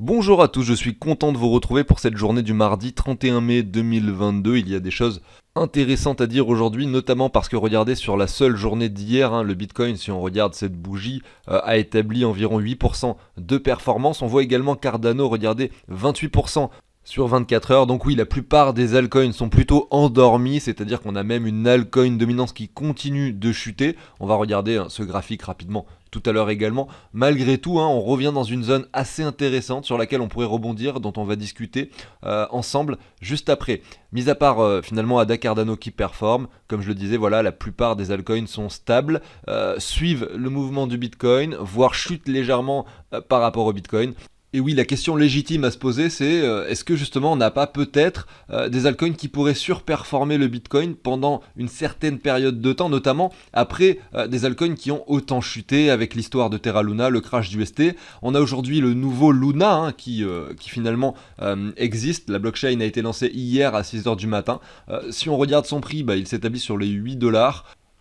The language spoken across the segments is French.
Bonjour à tous, je suis content de vous retrouver pour cette journée du mardi 31 mai 2022. Il y a des choses intéressantes à dire aujourd'hui, notamment parce que regardez sur la seule journée d'hier, le Bitcoin, si on regarde cette bougie, a établi environ 8% de performance. On voit également Cardano, regardez, 28% sur 24 heures. Donc oui, la plupart des altcoins sont plutôt endormis, c'est-à-dire qu'on a même une altcoin dominance qui continue de chuter. On va regarder ce graphique rapidement tout à l'heure également. Malgré tout, on revient dans une zone assez intéressante sur laquelle on pourrait rebondir, dont on va discuter ensemble juste après. Mis à part finalement Ada Cardano qui performe, comme je le disais, voilà, la plupart des altcoins sont stables, suivent le mouvement du Bitcoin, voire chutent légèrement par rapport au Bitcoin. Et oui, la question légitime à se poser, c'est est-ce que justement on n'a pas peut-être des altcoins qui pourraient surperformer le Bitcoin pendant une certaine période de temps, notamment après des altcoins qui ont autant chuté avec l'histoire de Terra Luna, le crash du ST. On a aujourd'hui le nouveau Luna qui finalement existe. La blockchain a été lancée hier à 6h du matin. Si on regarde son prix, il s'établit sur les 8 $.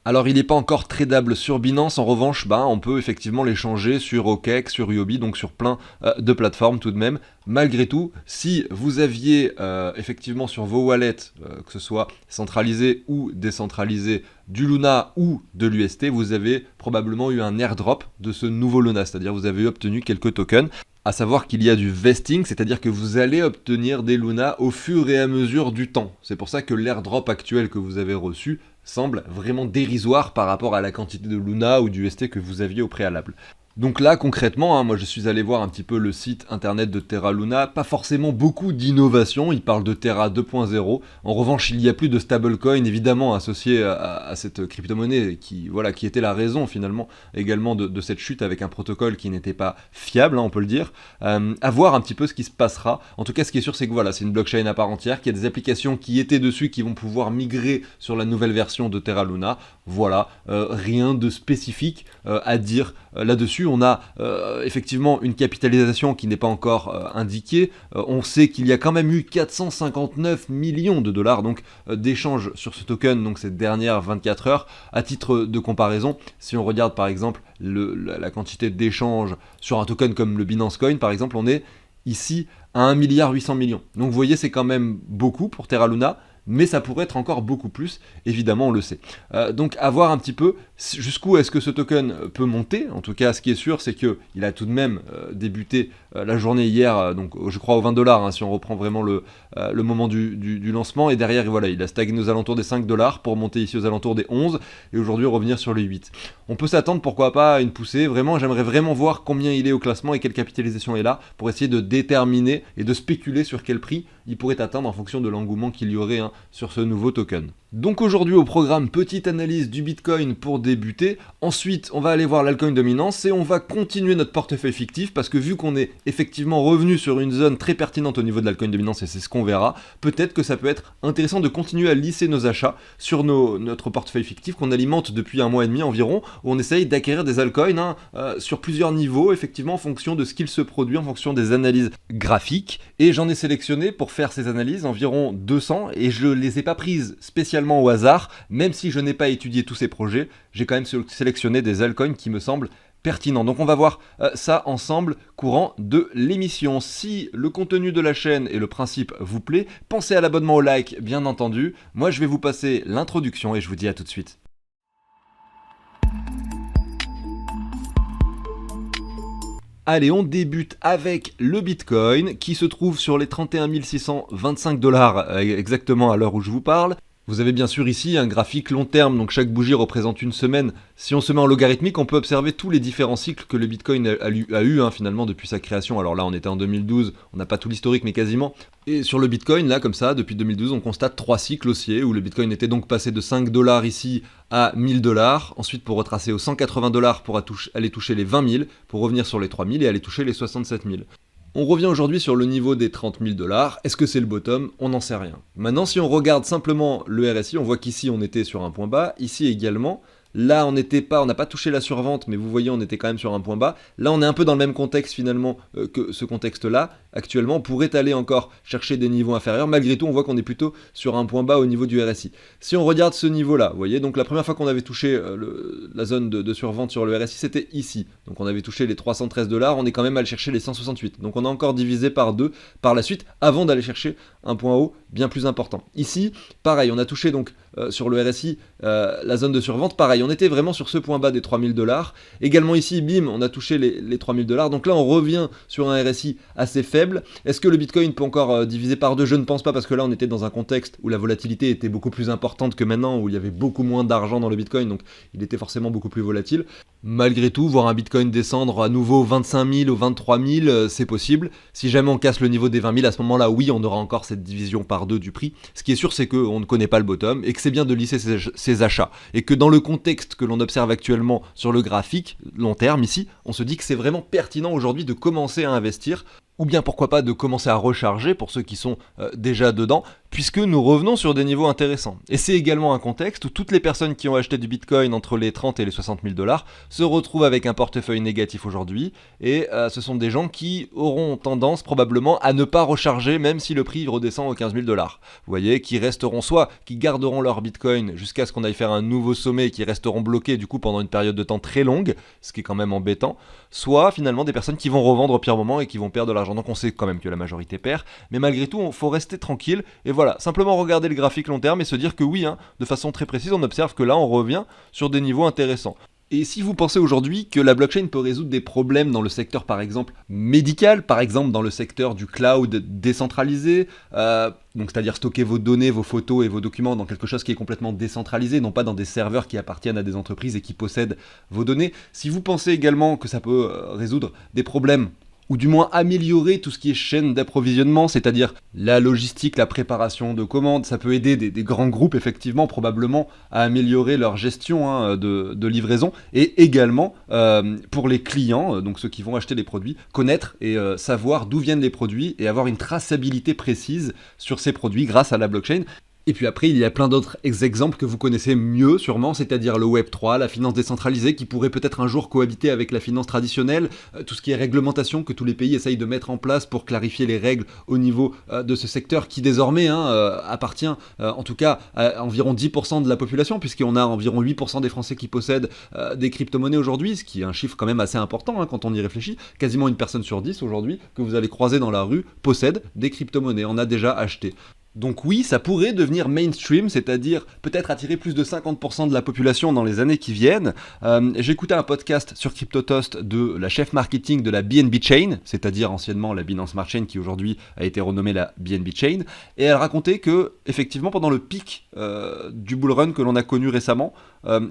Alors il n'est pas encore tradable sur Binance, en revanche on peut effectivement l'échanger sur OKEx, sur Huobi, donc sur plein de plateformes tout de même. Malgré tout, si vous aviez effectivement sur vos wallets, que ce soit centralisé ou décentralisé, du Luna ou de l'UST, vous avez probablement eu un airdrop de ce nouveau Luna, c'est-à-dire vous avez obtenu quelques tokens. À savoir qu'il y a du vesting, c'est-à-dire que vous allez obtenir des Luna au fur et à mesure du temps. C'est pour ça que l'airdrop actuel que vous avez reçu semble vraiment dérisoire par rapport à la quantité de Luna ou d'UST que vous aviez au préalable. Donc là, concrètement, moi je suis allé voir un petit peu le site internet de Terra Luna, pas forcément beaucoup d'innovation, il parle de Terra 2.0, en revanche il y a plus de stablecoin évidemment associé à cette crypto-monnaie qui était la raison finalement également de cette chute avec un protocole qui n'était pas fiable, on peut le dire, à voir un petit peu ce qui se passera. En tout cas ce qui est sûr c'est que c'est une blockchain à part entière, qu'il y a des applications qui étaient dessus qui vont pouvoir migrer sur la nouvelle version de Terra Luna, rien de spécifique à dire là-dessus. On a effectivement une capitalisation qui n'est pas encore indiquée. On sait qu'il y a quand même eu 459 millions de dollars donc d'échanges sur ce token donc ces dernières 24 heures. À titre de comparaison, si on regarde par exemple la quantité d'échanges sur un token comme le Binance Coin par exemple, on est ici à 1,8 milliard. Donc vous voyez, c'est quand même beaucoup pour Terra Luna, mais ça pourrait être encore beaucoup plus, évidemment on le sait. Donc à voir un petit peu jusqu'où est-ce que ce token peut monter. En tout cas ce qui est sûr c'est qu'il a tout de même débuté la journée hier, donc je crois aux 20 $, si on reprend vraiment le moment du lancement, et derrière il a stagné aux alentours des 5 $ pour monter ici aux alentours des 11, et aujourd'hui revenir sur les 8. On peut s'attendre pourquoi pas à une poussée, vraiment j'aimerais vraiment voir combien il est au classement et quelle capitalisation est là, pour essayer de déterminer et de spéculer sur quel prix il pourrait atteindre en fonction de l'engouement qu'il y aurait sur ce nouveau token. Donc aujourd'hui au programme, petite analyse du Bitcoin pour débuter. Ensuite, on va aller voir l'altcoin dominance et on va continuer notre portefeuille fictif parce que vu qu'on est effectivement revenu sur une zone très pertinente au niveau de l'altcoin dominance et c'est ce qu'on verra, peut-être que ça peut être intéressant de continuer à lisser nos achats sur notre portefeuille fictif qu'on alimente depuis 1 mois et demi environ, où on essaye d'acquérir des altcoins sur plusieurs niveaux, effectivement en fonction de ce qu'il se produit, en fonction des analyses graphiques. Et j'en ai sélectionné pour faire ces analyses environ 200 et je les ai pas prises spécialement au hasard, même si je n'ai pas étudié tous ces projets, j'ai quand même sélectionné des altcoins qui me semblent pertinents. Donc on va voir ça ensemble courant de l'émission. Si le contenu de la chaîne et le principe vous plaît, pensez à l'abonnement, au like bien entendu. Moi je vais vous passer l'introduction et je vous dis à tout de suite. Allez, on débute avec le Bitcoin qui se trouve sur les 31 625 $ exactement à l'heure où je vous parle. Vous avez bien sûr ici un graphique long terme, donc chaque bougie représente une semaine. Si on se met en logarithmique, on peut observer tous les différents cycles que le Bitcoin a eu finalement depuis sa création. Alors là, on était en 2012, on n'a pas tout l'historique, mais quasiment. Et sur le Bitcoin, là, comme ça, depuis 2012, on constate 3 cycles haussiers, où le Bitcoin était donc passé de 5 $ ici à 1000 $, ensuite pour retracer aux 180 $ pour aller toucher les 20 000, pour revenir sur les 3 000 et aller toucher les 67 000. On revient aujourd'hui sur le niveau des 30 000 $. Est-ce que c'est le bottom? On n'en sait rien. Maintenant, si on regarde simplement le RSI, on voit qu'ici on était sur un point bas, ici également, Là, on n'a pas touché la survente, mais vous voyez, on était quand même sur un point bas. Là, on est un peu dans le même contexte finalement que ce contexte-là. Actuellement, on pourrait aller encore chercher des niveaux inférieurs. Malgré tout, on voit qu'on est plutôt sur un point bas au niveau du RSI. Si on regarde ce niveau-là, vous voyez, donc la première fois qu'on avait touché la zone de survente sur le RSI, c'était ici. Donc on avait touché les 313 $, on est quand même allé chercher les 168. Donc on a encore divisé par 2 par la suite, avant d'aller chercher un point haut bien plus important. Ici, pareil, on a touché donc sur le RSI la zone de survente, pareil, on était vraiment sur ce point bas des 3000 $. Également ici, bim, on a touché les 3000 $. Donc là, on revient sur un RSI assez faible. Est-ce que le Bitcoin peut encore diviser par 2? Je ne pense pas, parce que là, on était dans un contexte où la volatilité était beaucoup plus importante que maintenant, où il y avait beaucoup moins d'argent dans le Bitcoin, donc il était forcément beaucoup plus volatile. Malgré tout, voir un Bitcoin descendre à nouveau 25 000 ou 23 000, c'est possible. Si jamais on casse le niveau des 20 000, à ce moment-là, oui, on aura encore cette division par 2 du prix. Ce qui est sûr, c'est qu'on ne connaît pas le bottom et que c'est bien de lisser ses achats. Et que dans le contexte que l'on observe actuellement sur le graphique, long terme ici, on se dit que c'est vraiment pertinent aujourd'hui de commencer à investir, ou bien pourquoi pas de commencer à recharger pour ceux qui sont déjà dedans, puisque nous revenons sur des niveaux intéressants. Et c'est également un contexte où toutes les personnes qui ont acheté du Bitcoin entre les 30 et les 60 000 $ se retrouvent avec un portefeuille négatif aujourd'hui, et ce sont des gens qui auront tendance probablement à ne pas recharger même si le prix redescend aux 15 000 $. Vous voyez, qui resteront soit, qui garderont leur Bitcoin jusqu'à ce qu'on aille faire un nouveau sommet et qui resteront bloqués du coup pendant une période de temps très longue, ce qui est quand même embêtant, soit finalement des personnes qui vont revendre au pire moment et qui vont perdre de l'argent. Donc on sait quand même que la majorité perd, mais malgré tout, il faut rester tranquille, et voilà, simplement regarder le graphique long terme et se dire que oui, de façon très précise, on observe que là, on revient sur des niveaux intéressants. Et si vous pensez aujourd'hui que la blockchain peut résoudre des problèmes dans le secteur par exemple médical, par exemple dans le secteur du cloud décentralisé, donc c'est-à-dire stocker vos données, vos photos et vos documents dans quelque chose qui est complètement décentralisé, non pas dans des serveurs qui appartiennent à des entreprises et qui possèdent vos données, si vous pensez également que ça peut résoudre des problèmes, ou du moins améliorer tout ce qui est chaîne d'approvisionnement, c'est-à-dire la logistique, la préparation de commandes, ça peut aider des grands groupes effectivement probablement à améliorer leur gestion de livraison, et également pour les clients, donc ceux qui vont acheter les produits, connaître et savoir d'où viennent les produits et avoir une traçabilité précise sur ces produits grâce à la blockchain. Et puis après, il y a plein d'autres exemples que vous connaissez mieux sûrement, c'est-à-dire le Web3, la finance décentralisée qui pourrait peut-être un jour cohabiter avec la finance traditionnelle, tout ce qui est réglementation que tous les pays essayent de mettre en place pour clarifier les règles au niveau de ce secteur qui désormais appartient en tout cas à environ 10% de la population, puisqu'on a environ 8% des Français qui possèdent des crypto-monnaies aujourd'hui, ce qui est un chiffre quand même assez important quand on y réfléchit. Quasiment une personne sur 10 aujourd'hui que vous allez croiser dans la rue possède des crypto-monnaies, en a déjà acheté. Donc oui, ça pourrait devenir mainstream, c'est-à-dire peut-être attirer plus de 50% de la population dans les années qui viennent. J'ai écouté un podcast sur CryptoToast de la chef marketing de la BNB Chain, c'est-à-dire anciennement la Binance Smart Chain qui aujourd'hui a été renommée la BNB Chain, et elle racontait que effectivement pendant le pic du bull run que l'on a connu récemment,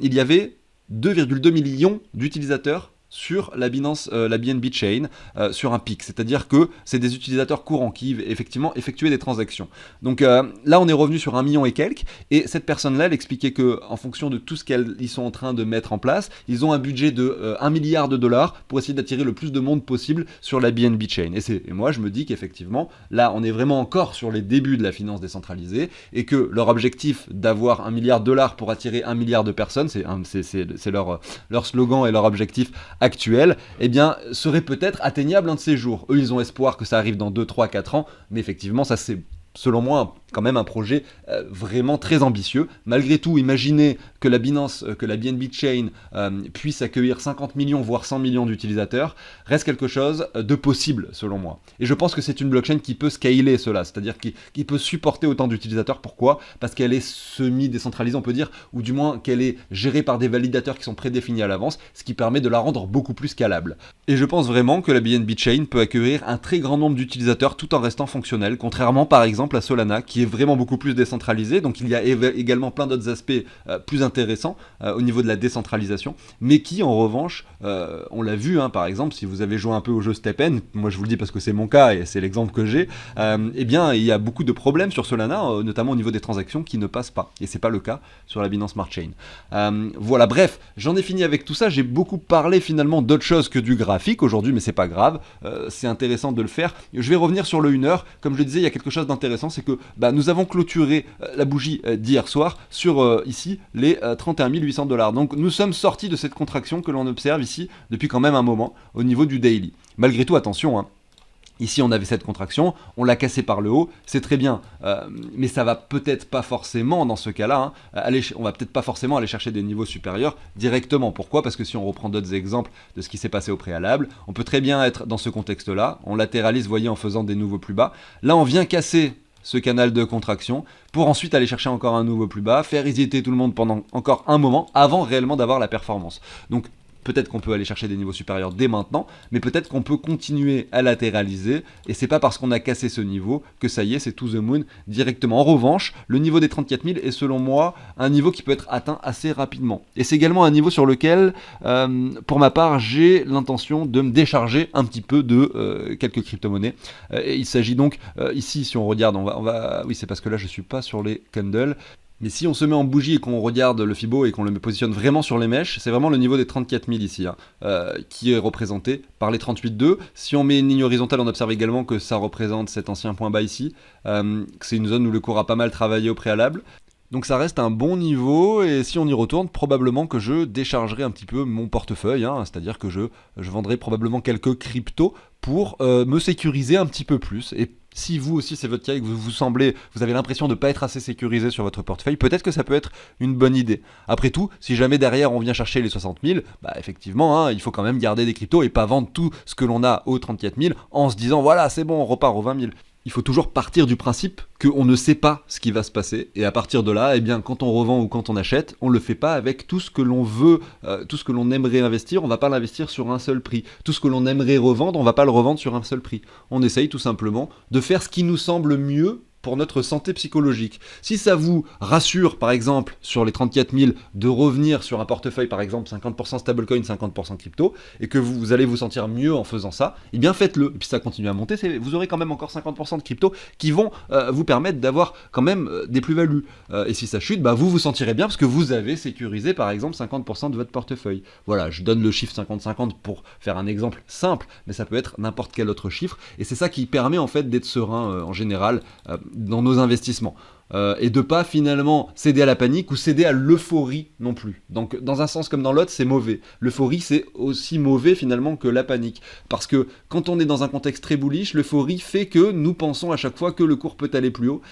il y avait 2,2 millions d'utilisateurs sur la BNB Chain, sur un pic. C'est-à-dire que c'est des utilisateurs courants qui effectivement effectuaient des transactions. Donc là, on est revenu sur 1 million et quelques, et cette personne-là, elle expliquait que en fonction de tout ce qu'ils sont en train de mettre en place, ils ont un budget de 1 milliard de dollars pour essayer d'attirer le plus de monde possible sur la BNB Chain. Et moi, je me dis qu'effectivement, là, on est vraiment encore sur les débuts de la finance décentralisée, et que leur objectif d'avoir 1 milliard de dollars pour attirer 1 milliard de personnes, c'est leur slogan et leur objectif actuel, eh bien, serait peut-être atteignable un de ces jours. Eux, ils ont espoir que ça arrive dans 2, 3, 4 ans, mais effectivement, ça c'est, selon moi, quand même un projet vraiment très ambitieux. Malgré tout, imaginez que la BNB Chain puisse accueillir 50 millions, voire 100 millions d'utilisateurs, reste quelque chose de possible, selon moi. Et je pense que c'est une blockchain qui peut scaler cela, c'est-à-dire qui peut supporter autant d'utilisateurs. Pourquoi ? Parce qu'elle est semi-décentralisée, on peut dire, ou du moins qu'elle est gérée par des validateurs qui sont prédéfinis à l'avance, ce qui permet de la rendre beaucoup plus scalable. Et je pense vraiment que la BNB Chain peut accueillir un très grand nombre d'utilisateurs tout en restant fonctionnel, contrairement par exemple à Solana, qui est vraiment beaucoup plus décentralisé. Donc il y a également plein d'autres aspects plus intéressants au niveau de la décentralisation, mais qui en revanche, on l'a vu par exemple, si vous avez joué un peu au jeu StepN, moi je vous le dis parce que c'est mon cas et c'est l'exemple que j'ai, eh bien il y a beaucoup de problèmes sur Solana, notamment au niveau des transactions qui ne passent pas, et c'est pas le cas sur la Binance Smart Chain. Voilà, bref, j'en ai fini avec tout ça. J'ai beaucoup parlé finalement d'autre chose que du graphique aujourd'hui, mais c'est pas grave, c'est intéressant de le faire. Je vais revenir sur le 1 heure. Comme je le disais, il y a quelque chose d'intéressant, c'est que voilà, nous avons clôturé la bougie d'hier soir sur ici les 31 800 $. Donc nous sommes sortis de cette contraction que l'on observe ici depuis quand même un moment au niveau du daily. Malgré tout, attention, hein. Ici, on avait cette contraction, on l'a cassée par le haut, c'est très bien, mais ça va peut-être pas forcément, dans ce cas-là, hein, on va peut-être pas forcément aller chercher des niveaux supérieurs directement. Pourquoi ? Parce que si on reprend d'autres exemples de ce qui s'est passé au préalable, on peut très bien être dans ce contexte-là, on latéralise, vous voyez, en faisant des nouveaux plus bas. Là, on vient casser ce canal de contraction pour ensuite aller chercher encore un nouveau plus bas, faire hésiter tout le monde pendant encore un moment avant réellement d'avoir la performance. Donc, peut-être qu'on peut aller chercher des niveaux supérieurs dès maintenant, mais peut-être qu'on peut continuer à latéraliser, et c'est pas parce qu'on a cassé ce niveau que ça y est, c'est to the moon directement. En revanche, le niveau des 34 000 est selon moi un niveau qui peut être atteint assez rapidement. Et c'est également un niveau sur lequel, pour ma part, j'ai l'intention de me décharger un petit peu de quelques crypto-monnaies. Il s'agit donc, ici, si on regarde, oui, c'est parce que là, je suis pas sur les candles. Mais si on se met en bougie et qu'on regarde le Fibo et qu'on le positionne vraiment sur les mèches, c'est vraiment le niveau des 34 000 ici, hein, qui est représenté par les 38,2. Si on met une ligne horizontale, on observe également que ça représente cet ancien point bas ici, que c'est une zone où le cours a pas mal travaillé au préalable. Donc ça reste un bon niveau, et si on y retourne, probablement que je déchargerai un petit peu mon portefeuille, hein, c'est-à-dire que je vendrai probablement quelques cryptos pour me sécuriser un petit peu plus. Et si vous aussi c'est votre cas et que vous avez l'impression de ne pas être assez sécurisé sur votre portefeuille, peut-être que ça peut être une bonne idée. Après tout, si jamais derrière on vient chercher les 60 000, bah effectivement, hein, il faut quand même garder des cryptos et pas vendre tout ce que l'on a aux 34 000 en se disant voilà c'est bon, on repart aux 20 000. Il faut toujours partir du principe qu'on ne sait pas ce qui va se passer, et à partir de là, eh bien, quand on revend ou quand on achète, on ne le fait pas avec tout ce que l'on veut, tout ce que l'on aimerait investir, on ne va pas l'investir sur un seul prix. Tout ce que l'on aimerait revendre, on ne va pas le revendre sur un seul prix. On essaye tout simplement de faire ce qui nous semble mieux pour notre santé psychologique. Si ça vous rassure, par exemple, sur les 34 000, de revenir sur un portefeuille, par exemple, 50% stablecoin, 50% crypto, et que vous allez vous sentir mieux en faisant ça, eh bien faites-le. Et puis ça continue à monter, vous aurez quand même encore 50% de crypto qui vont vous permettre d'avoir quand même des plus-values. Et si ça chute, bah, vous vous sentirez bien parce que vous avez sécurisé, par exemple, 50% de votre portefeuille. Voilà, je donne le chiffre 50-50 pour faire un exemple simple, mais ça peut être n'importe quel autre chiffre, et c'est ça qui permet en fait d'être serein en général dans nos investissements. Et de pas finalement céder à la panique ou céder à l'euphorie non plus. Donc dans un sens comme dans l'autre, c'est mauvais. L'euphorie, c'est aussi mauvais finalement que la panique. Parce que quand on est dans un contexte très bullish, l'euphorie fait que nous pensons à chaque fois que le cours peut aller plus haut.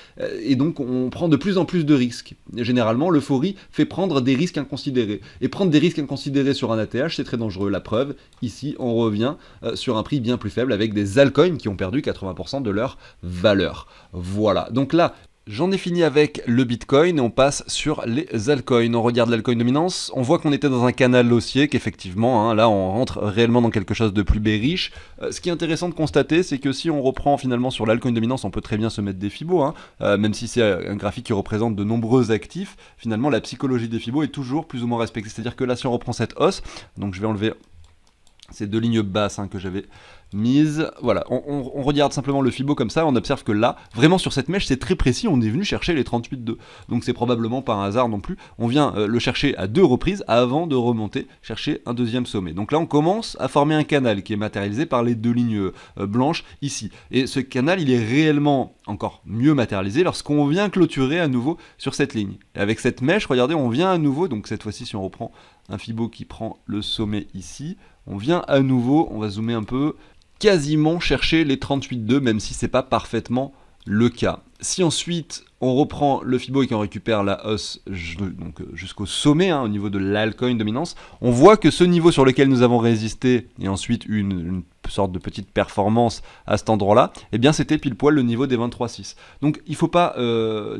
Et donc on prend de plus en plus de risques. Et généralement, l'euphorie fait prendre des risques inconsidérés. Et prendre des risques inconsidérés sur un ATH, c'est très dangereux. La preuve, ici, on revient sur un prix bien plus faible avec des altcoins qui ont perdu 80% de leur valeur. Voilà. Donc là, j'en ai fini avec le Bitcoin et on passe sur les altcoins. On regarde l'altcoin dominance, on voit qu'on était dans un canal haussier, qu'effectivement, hein, là on rentre réellement dans quelque chose de plus bearish. Ce qui est intéressant de constater, c'est que si on reprend finalement sur l'altcoin dominance, on peut très bien se mettre des Fibos, hein, même si c'est un graphique qui représente de nombreux actifs, finalement la psychologie des Fibos est toujours plus ou moins respectée. C'est-à-dire que là, si on reprend cette hausse, donc je vais enlever ces deux lignes basses que j'avais mise, voilà, on regarde simplement le Fibo comme ça, on observe que là, vraiment sur cette mèche, c'est très précis, on est venu chercher les 38,2. Donc c'est probablement pas un hasard non plus, on vient le chercher à 2 reprises avant de remonter, chercher un deuxième sommet. Donc là on commence à former un canal qui est matérialisé par les deux lignes blanches ici. Et ce canal, il est réellement encore mieux matérialisé lorsqu'on vient clôturer à nouveau sur cette ligne. Et avec cette mèche, regardez, on vient à nouveau, donc cette fois-ci si on reprend un Fibo qui prend le sommet ici, on vient à nouveau, on va zoomer un peu, quasiment chercher les 38,2, même si c'est pas parfaitement le cas. Si ensuite on reprend le Fibo et qu'on récupère la hausse donc jusqu'au sommet, au niveau de l'altcoin dominance, on voit que ce niveau sur lequel nous avons résisté et ensuite une sorte de petite performance à cet endroit-là, eh bien c'était pile poil le niveau des 23,6. Donc il ne faut pas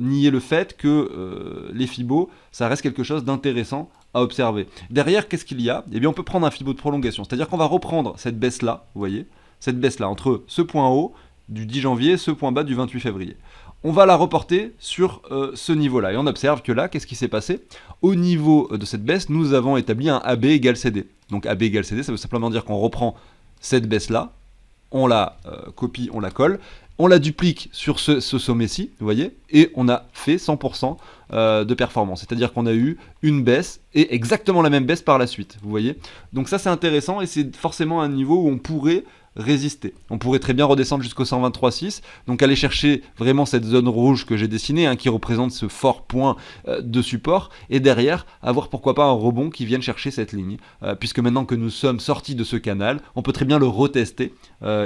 nier le fait que les Fibo, ça reste quelque chose d'intéressant à observer. Derrière, qu'est-ce qu'il y a ? Eh bien on peut prendre un Fibo de prolongation, c'est-à-dire qu'on va reprendre cette baisse-là, vous voyez, cette baisse-là entre ce point haut du 10 janvier et ce point bas du 28 février. On va la reporter sur ce niveau-là. Et on observe que là, qu'est-ce qui s'est passé ? Au niveau de cette baisse, nous avons établi un AB égale CD. Donc AB égale CD, ça veut simplement dire qu'on reprend cette baisse-là, on la copie, on la colle, on la duplique sur ce sommet-ci, vous voyez, et on a fait 100% de performance. C'est-à-dire qu'on a eu une baisse et exactement la même baisse par la suite, vous voyez. Donc ça, c'est intéressant et c'est forcément un niveau où on pourrait résister. On pourrait très bien redescendre jusqu'au 123,6, donc aller chercher vraiment cette zone rouge que j'ai dessinée, hein, qui représente ce fort point de support, et derrière avoir pourquoi pas un rebond qui vienne chercher cette ligne, puisque maintenant que nous sommes sortis de ce canal, on peut très bien le retester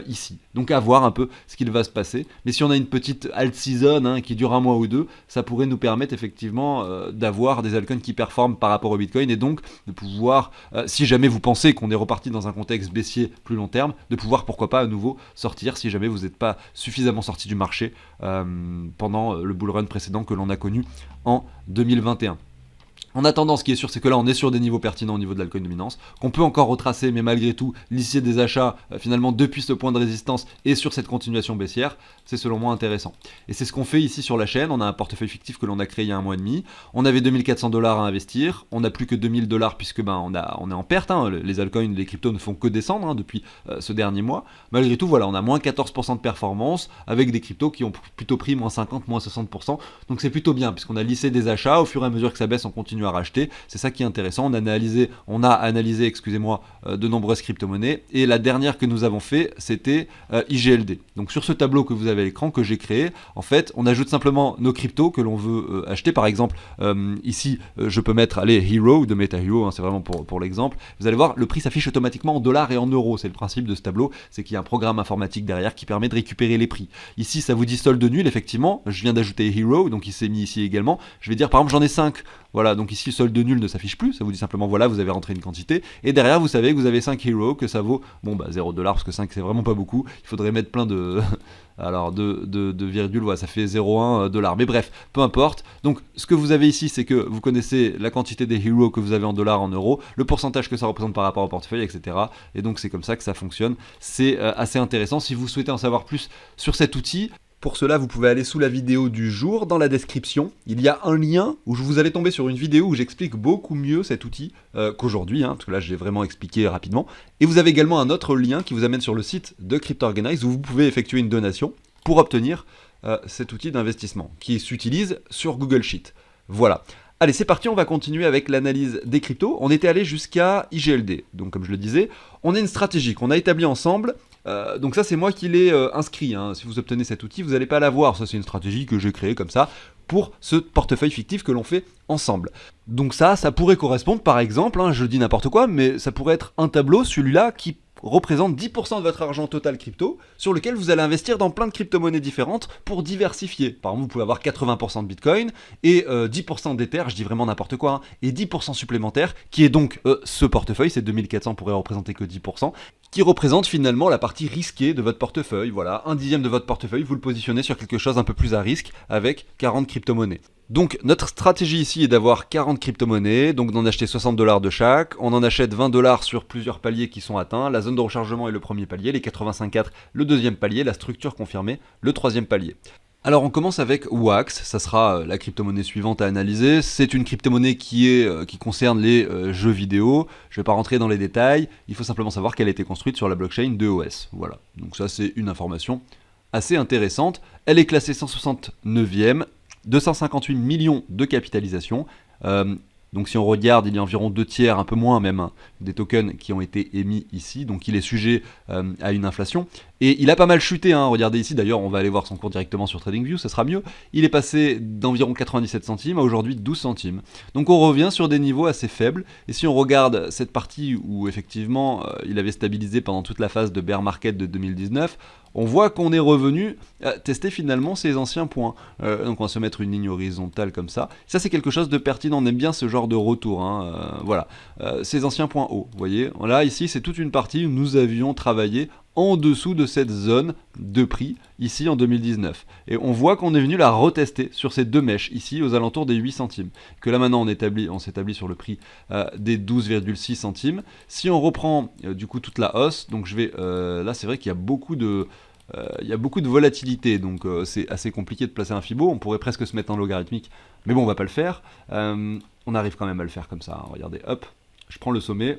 ici. Donc à voir un peu ce qu'il va se passer, mais si on a une petite alt season, hein, qui dure un mois ou deux, ça pourrait nous permettre effectivement d'avoir des altcoins qui performent par rapport au Bitcoin, et donc de pouvoir, si jamais vous pensez qu'on est reparti dans un contexte baissier plus long terme, de pouvoir pourquoi pas à nouveau sortir si jamais vous n'êtes pas suffisamment sorti du marché pendant le bull run précédent que l'on a connu en 2021. En attendant, ce qui est sûr, c'est que là, on est sur des niveaux pertinents au niveau de l'altcoin dominance, qu'on peut encore retracer, mais malgré tout, lisser des achats, finalement, depuis ce point de résistance et sur cette continuation baissière, c'est selon moi intéressant. Et c'est ce qu'on fait ici sur la chaîne. On a un portefeuille fictif que l'on a créé il y a un mois et demi. On avait 2400 $ à investir. On n'a plus que 2000 $ puisque on est en perte, hein. Les altcoins, les cryptos ne font que descendre, hein, depuis ce dernier mois. Malgré tout, voilà, on a moins 14% de performance avec des cryptos qui ont plutôt pris moins 50, moins 60%. Donc c'est plutôt bien, puisqu'on a lissé des achats. Au fur et à mesure que ça baisse, on continue à racheter. C'est ça qui est intéressant. On a analysé, excusez-moi, de nombreuses crypto-monnaies, et la dernière que nous avons fait, c'était IGLD. Donc sur ce tableau que vous avez à l'écran, que j'ai créé, en fait, on ajoute simplement nos cryptos que l'on veut acheter. Par exemple, ici, je peux mettre, Hero de Meta Hero, hein, c'est vraiment pour l'exemple. Vous allez voir, le prix s'affiche automatiquement en dollars et en euros. C'est le principe de ce tableau, c'est qu'il y a un programme informatique derrière qui permet de récupérer les prix. Ici, ça vous dit solde nul, effectivement. Je viens d'ajouter Hero, donc il s'est mis ici également. Je vais dire, par exemple, j'en ai 5. Voilà, donc ici, solde nul ne s'affiche plus, ça vous dit simplement, voilà, vous avez rentré une quantité, et derrière, vous savez que vous avez 5 Hero, que ça vaut, bon, 0 $, parce que 5, c'est vraiment pas beaucoup, il faudrait mettre plein de... Alors, de virgule, voilà, ça fait 0,1 $, mais bref, peu importe. Donc, ce que vous avez ici, c'est que vous connaissez la quantité des Hero que vous avez en dollars, en euros, le pourcentage que ça représente par rapport au portefeuille, etc. Et donc, c'est comme ça que ça fonctionne. C'est assez intéressant. Si vous souhaitez en savoir plus sur cet outil, pour cela, vous pouvez aller sous la vidéo du jour, dans la description. Il y a un lien où vous allez tomber sur une vidéo où j'explique beaucoup mieux cet outil qu'aujourd'hui, hein, parce que là, j'ai vraiment expliqué rapidement. Et vous avez également un autre lien qui vous amène sur le site de CryptoOrganize où vous pouvez effectuer une donation pour obtenir cet outil d'investissement qui s'utilise sur Google Sheet. Voilà. Allez, c'est parti, on va continuer avec l'analyse des cryptos. On était allé jusqu'à IGLD. Donc, comme je le disais, on a une stratégie qu'on a établie ensemble. Donc ça, c'est moi qui l'ai inscrit, hein. Si vous obtenez cet outil, vous n'allez pas l'avoir. Ça, c'est une stratégie que j'ai créée comme ça pour ce portefeuille fictif que l'on fait ensemble. Donc ça pourrait correspondre, par exemple, hein, je dis n'importe quoi, mais ça pourrait être un tableau, celui-là, qui représente 10% de votre argent total crypto, sur lequel vous allez investir dans plein de crypto-monnaies différentes pour diversifier. Par exemple, vous pouvez avoir 80% de Bitcoin et 10% d'Ether, je dis vraiment n'importe quoi, hein, et 10% supplémentaire, qui est donc ce portefeuille, ces 2400 pourrait représenter que 10%, qui représente finalement la partie risquée de votre portefeuille. Voilà, 1/10 de votre portefeuille, vous le positionnez sur quelque chose un peu plus à risque avec 40 crypto-monnaies. Donc notre stratégie ici est d'avoir 40 crypto-monnaies, donc d'en acheter 60 $ de chaque. On en achète 20 $ sur plusieurs paliers qui sont atteints. La zone de rechargement est le premier palier, les 85,4 le deuxième palier, la structure confirmée le troisième palier. Alors on commence avec Wax, ça sera la crypto-monnaie suivante à analyser. C'est une crypto-monnaie qui concerne les jeux vidéo. Je ne vais pas rentrer dans les détails, il faut simplement savoir qu'elle a été construite sur la blockchain d'EOS. Voilà, donc ça c'est une information assez intéressante. Elle est classée 169e, 258 millions de capitalisation. Donc si on regarde, il y a environ 2/3, un peu moins même, hein, des tokens qui ont été émis ici. Donc il est sujet à une inflation. Et il a pas mal chuté, hein. Regardez ici, d'ailleurs on va aller voir son cours directement sur TradingView, ça sera mieux. Il est passé d'environ 97 centimes à aujourd'hui 12 centimes. Donc on revient sur des niveaux assez faibles. Et si on regarde cette partie où effectivement il avait stabilisé pendant toute la phase de bear market de 2019, on voit qu'on est revenu tester finalement ces anciens points. Donc on va se mettre une ligne horizontale comme ça. Ça c'est quelque chose de pertinent, on aime bien ce genre de retour, hein. Voilà, ces anciens points hauts, vous voyez. Là ici c'est toute une partie où nous avions travaillé en dessous de cette zone de prix ici en 2019. Et on voit qu'on est venu la retester sur ces deux mèches ici aux alentours des 8 centimes. Que là maintenant on s'établit sur le prix des 12,6 centimes. Si on reprend du coup toute la hausse, donc je vais là c'est vrai qu'il y a beaucoup de volatilité, donc c'est assez compliqué de placer un Fibo. On pourrait presque se mettre en logarithmique, mais bon on va pas le faire. On arrive quand même à le faire comme ça, hein. Regardez, hop, je prends le sommet.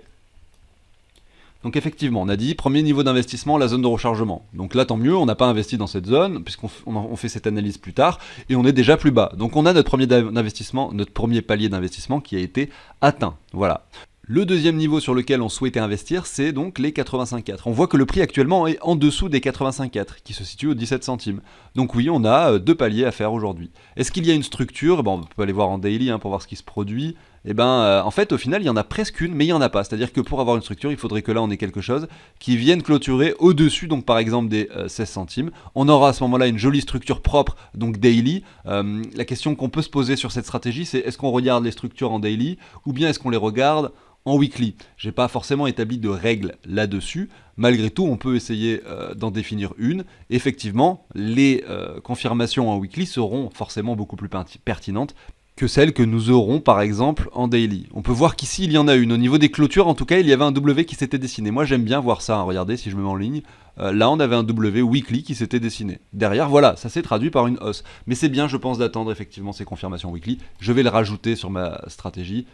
Donc effectivement, on a dit, premier niveau d'investissement, la zone de rechargement. Donc là, tant mieux, on n'a pas investi dans cette zone, puisqu'on fait cette analyse plus tard, et on est déjà plus bas. Donc on a notre premier palier d'investissement qui a été atteint. Voilà. Le deuxième niveau sur lequel on souhaitait investir, c'est donc les 85,4. On voit que le prix actuellement est en dessous des 85,4, qui se situe aux 17 centimes. Donc oui, on a deux paliers à faire aujourd'hui. Est-ce qu'il y a une structure? On peut aller voir en daily pour voir ce qui se produit. En fait, au final, il y en a presque une, mais il n'y en a pas. C'est-à-dire que pour avoir une structure, il faudrait que là, on ait quelque chose qui vienne clôturer au-dessus, donc par exemple des 16 centimes. On aura à ce moment-là une jolie structure propre, donc daily. La question qu'on peut se poser sur cette stratégie, c'est est-ce qu'on regarde les structures en daily ou bien est-ce qu'on les regarde en weekly? J'ai pas forcément établi de règles là-dessus. Malgré tout, on peut essayer d'en définir une. Effectivement, les confirmations en weekly seront forcément beaucoup plus pertinentes que celles que nous aurons par exemple en daily. On peut voir qu'ici il y en a une. Au niveau des clôtures, en tout cas, il y avait un W qui s'était dessiné. Moi j'aime bien voir ça, regardez si je me mets en ligne. Là on avait un W weekly qui s'était dessiné. Derrière, voilà, ça s'est traduit par une hausse. Mais c'est bien, je pense, d'attendre effectivement ces confirmations weekly. Je vais le rajouter sur ma stratégie.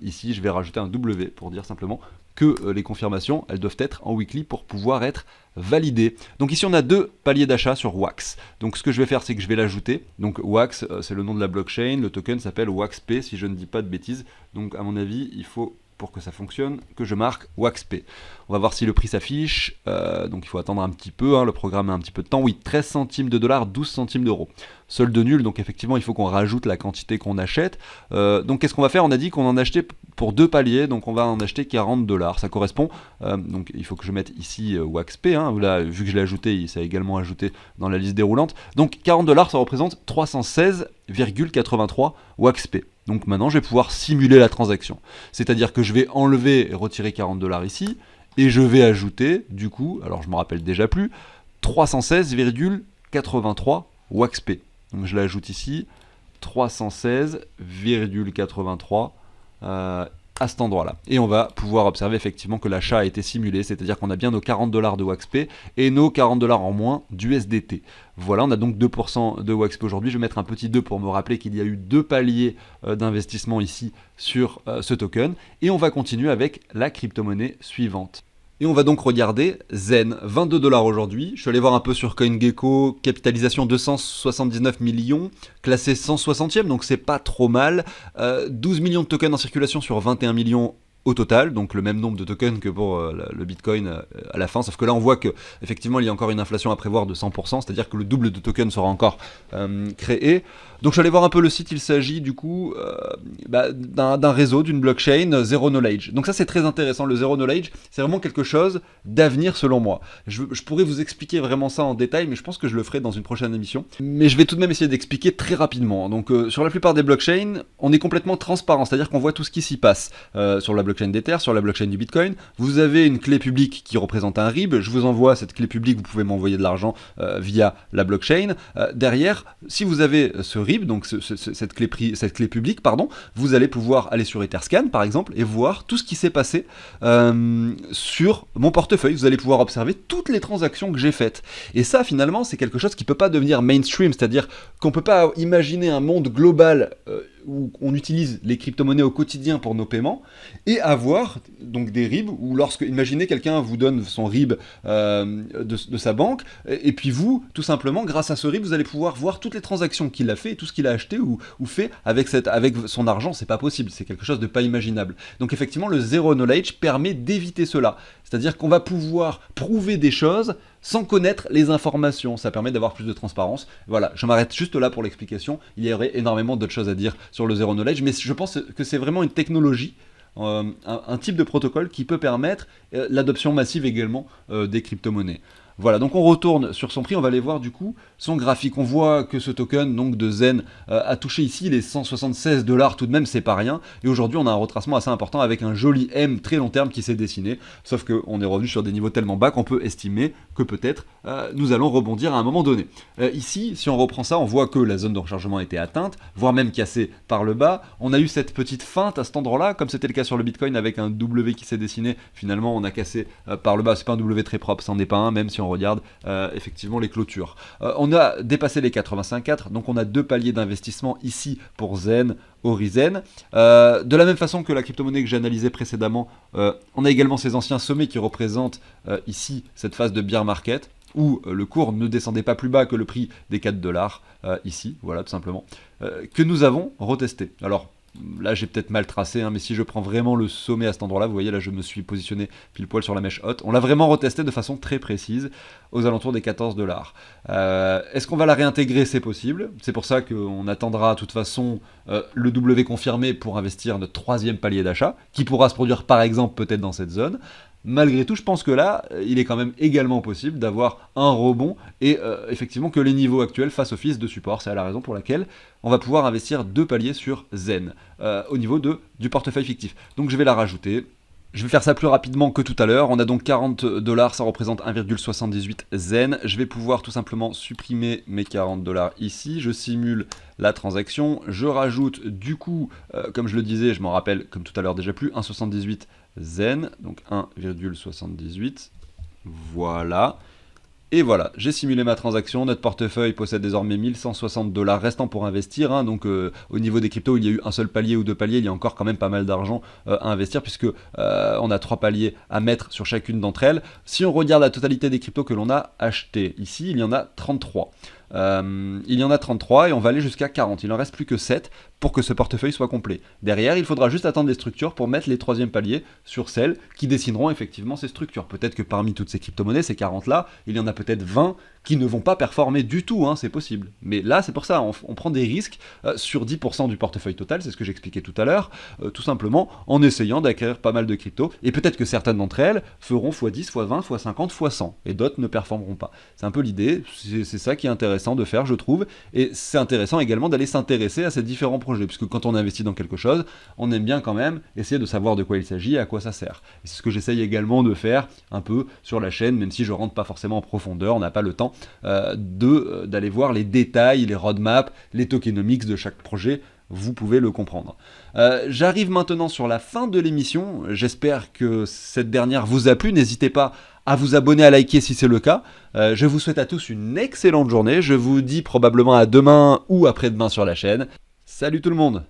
Ici, je vais rajouter un W pour dire simplement que les confirmations, elles doivent être en weekly pour pouvoir être validées. Donc ici, on a deux paliers d'achat sur Wax. Donc ce que je vais faire, c'est que je vais l'ajouter. Donc Wax, c'est le nom de la blockchain. Le token s'appelle WaxP, si je ne dis pas de bêtises. Donc à mon avis, il faut, pour que ça fonctionne, que je marque WaxP. On va voir si le prix s'affiche. Donc il faut attendre un petit peu. Le programme a un petit peu de temps. Oui, 13 centimes de dollars, 12 centimes d'euros. Solde nul, donc effectivement, il faut qu'on rajoute la quantité qu'on achète. Donc qu'est-ce qu'on va faire? On a dit qu'on en achetait pour deux paliers, donc on va en acheter 40 dollars. Ça correspond. Donc il faut que je mette ici WaxP. Là, vu que je l'ai ajouté, il s'est également ajouté dans la liste déroulante. Donc 40 dollars, ça représente 316,83 WaxP. Donc maintenant, je vais pouvoir simuler la transaction. C'est-à-dire que je vais enlever et retirer 40 dollars ici, et je vais ajouter, du coup, alors je me rappelle déjà plus, 316,83 WaxP. Donc je l'ajoute ici, 316,83 à cet endroit-là. Et on va pouvoir observer effectivement que l'achat a été simulé, c'est-à-dire qu'on a bien nos 40 dollars de WaxP et nos 40 dollars en moins d'USDT. Voilà, on a donc 2% de WaxP aujourd'hui. Je vais mettre un petit 2 pour me rappeler qu'il y a eu deux paliers d'investissement ici sur ce token. Et on va continuer avec la crypto-monnaie suivante. Et on va donc regarder Zen, 22 dollars aujourd'hui. Je suis allé voir un peu sur CoinGecko, capitalisation 279 millions, classé 160e, donc c'est pas trop mal. 12 millions de tokens en circulation sur 21 millions au total, donc le même nombre de tokens que pour le Bitcoin à la fin, sauf que là on voit que effectivement il y a encore une inflation à prévoir de 100%, c'est-à-dire que le double de tokens sera encore créé. Donc je suis allé voir un peu le site, il s'agit du coup d'un réseau, d'une blockchain Zero Knowledge. Donc ça c'est très intéressant, le Zero Knowledge, c'est vraiment quelque chose d'avenir selon moi. Je pourrais vous expliquer vraiment ça en détail, mais je pense que je le ferai dans une prochaine émission. Mais je vais tout de même essayer d'expliquer très rapidement. Donc sur la plupart des blockchains, on est complètement transparent, c'est-à-dire qu'on voit tout ce qui s'y passe. Sur la blockchain d'Ether, sur la blockchain du Bitcoin, vous avez une clé publique qui représente un RIB, je vous envoie cette clé publique, vous pouvez m'envoyer de l'argent via la blockchain. Derrière, si vous avez ce RIB, donc cette clé publique, vous allez pouvoir aller sur Etherscan par exemple et voir tout ce qui s'est passé sur mon portefeuille. Vous allez pouvoir observer toutes les transactions que j'ai faites. Et ça finalement c'est quelque chose qui ne peut pas devenir mainstream, c'est-à-dire qu'on ne peut pas imaginer un monde global où on utilise les crypto-monnaies au quotidien pour nos paiements et avoir donc des RIB où imaginez quelqu'un vous donne son RIB de sa banque et puis vous, tout simplement, grâce à ce RIB, vous allez pouvoir voir toutes les transactions qu'il a fait et tout ce qu'il a acheté ou fait avec son argent. C'est pas possible, c'est quelque chose de pas imaginable. Donc effectivement, le Zero Knowledge permet d'éviter cela. C'est-à-dire qu'on va pouvoir prouver des choses sans connaître les informations. Ça permet d'avoir plus de transparence. Voilà, je m'arrête juste là pour l'explication. Il y aurait énormément d'autres choses à dire sur le Zero Knowledge, mais je pense que c'est vraiment une technologie, un type de protocole qui peut permettre l'adoption massive également des crypto-monnaies. Voilà, donc on retourne sur son prix, on va aller voir du coup son graphique. On voit que ce token donc de Zen a touché ici les 176 dollars tout de même, c'est pas rien. Et aujourd'hui on a un retracement assez important avec un joli M très long terme qui s'est dessiné. Sauf qu'on est revenu sur des niveaux tellement bas qu'on peut estimer que peut-être nous allons rebondir à un moment donné. Ici, si on reprend ça, on voit que la zone de rechargement a été atteinte, voire même cassée par le bas. On a eu cette petite feinte à cet endroit-là, comme c'était le cas sur le Bitcoin avec un W qui s'est dessiné. Finalement on a cassé par le bas, c'est pas un W très propre, c'en est pas un, même si on regarde effectivement les clôtures. On a dépassé les 85,4, donc on a deux paliers d'investissement ici pour Zen, Orizen. De la même façon que la crypto-monnaie que j'ai analysée précédemment, on a également ces anciens sommets qui représentent ici cette phase de bear market, où le cours ne descendait pas plus bas que le prix des 4 dollars, ici, voilà tout simplement, que nous avons retesté. Alors, là j'ai peut-être mal tracé, hein, mais si je prends vraiment le sommet à cet endroit-là, vous voyez là je me suis positionné pile poil sur la mèche haute. On l'a vraiment retesté de façon très précise aux alentours des 14 $. Est-ce qu'on va la réintégrer? C'est possible. C'est pour ça qu'on attendra de toute façon le W confirmé pour investir notre troisième palier d'achat, qui pourra se produire par exemple peut-être dans cette zone. Malgré tout, je pense que là, il est quand même également possible d'avoir un rebond et effectivement que les niveaux actuels fassent office de support. C'est la raison pour laquelle on va pouvoir investir 2 paliers sur Zen au niveau du portefeuille fictif. Donc je vais la rajouter. Je vais faire ça plus rapidement que tout à l'heure. On a donc 40 $, ça représente 1,78 Zen. Je vais pouvoir tout simplement supprimer mes 40 $ ici. Je simule la transaction. Je rajoute du coup, comme je le disais, je m'en rappelle comme tout à l'heure déjà plus, 1,78 Zen. Donc 1,78. Voilà. Et voilà, j'ai simulé ma transaction, notre portefeuille possède désormais 1160 $ restant pour investir, hein, donc au niveau des cryptos, il y a eu un seul palier ou 2 paliers, il y a encore quand même pas mal d'argent à investir puisque on a 3 paliers à mettre sur chacune d'entre elles. Si on regarde la totalité des cryptos que l'on a achetés, ici il y en a 33. Il y en a 33 et on va aller jusqu'à 40, il en reste plus que 7 pour que ce portefeuille soit complet. Derrière, il faudra juste attendre des structures pour mettre les troisièmes paliers sur celles qui dessineront effectivement ces structures. Peut-être que parmi toutes ces crypto-monnaies, ces 40 là, il y en a peut-être 20 qui ne vont pas performer du tout, hein, c'est possible. Mais là, c'est pour ça, on prend des risques sur 10% du portefeuille total, c'est ce que j'expliquais tout à l'heure, tout simplement en essayant d'acquérir pas mal de cryptos, et peut-être que certaines d'entre elles feront x10, x20, x50, x100, et d'autres ne performeront pas. C'est un peu l'idée, c'est ça qui est intéressant de faire, je trouve, et c'est intéressant également d'aller s'intéresser à ces différents projets, puisque quand on investit dans quelque chose, on aime bien quand même essayer de savoir de quoi il s'agit et à quoi ça sert. Et c'est ce que j'essaye également de faire un peu sur la chaîne, même si je rentre pas forcément en profondeur, on n'a pas le temps d'aller voir les détails, les roadmaps, les tokenomics de chaque projet, vous pouvez le comprendre. J'arrive maintenant sur la fin de l'émission, j'espère que cette dernière vous a plu, n'hésitez pas à vous abonner, à liker si c'est le cas. Je vous souhaite à tous une excellente journée, je vous dis probablement à demain ou après-demain sur la chaîne. Salut tout le monde!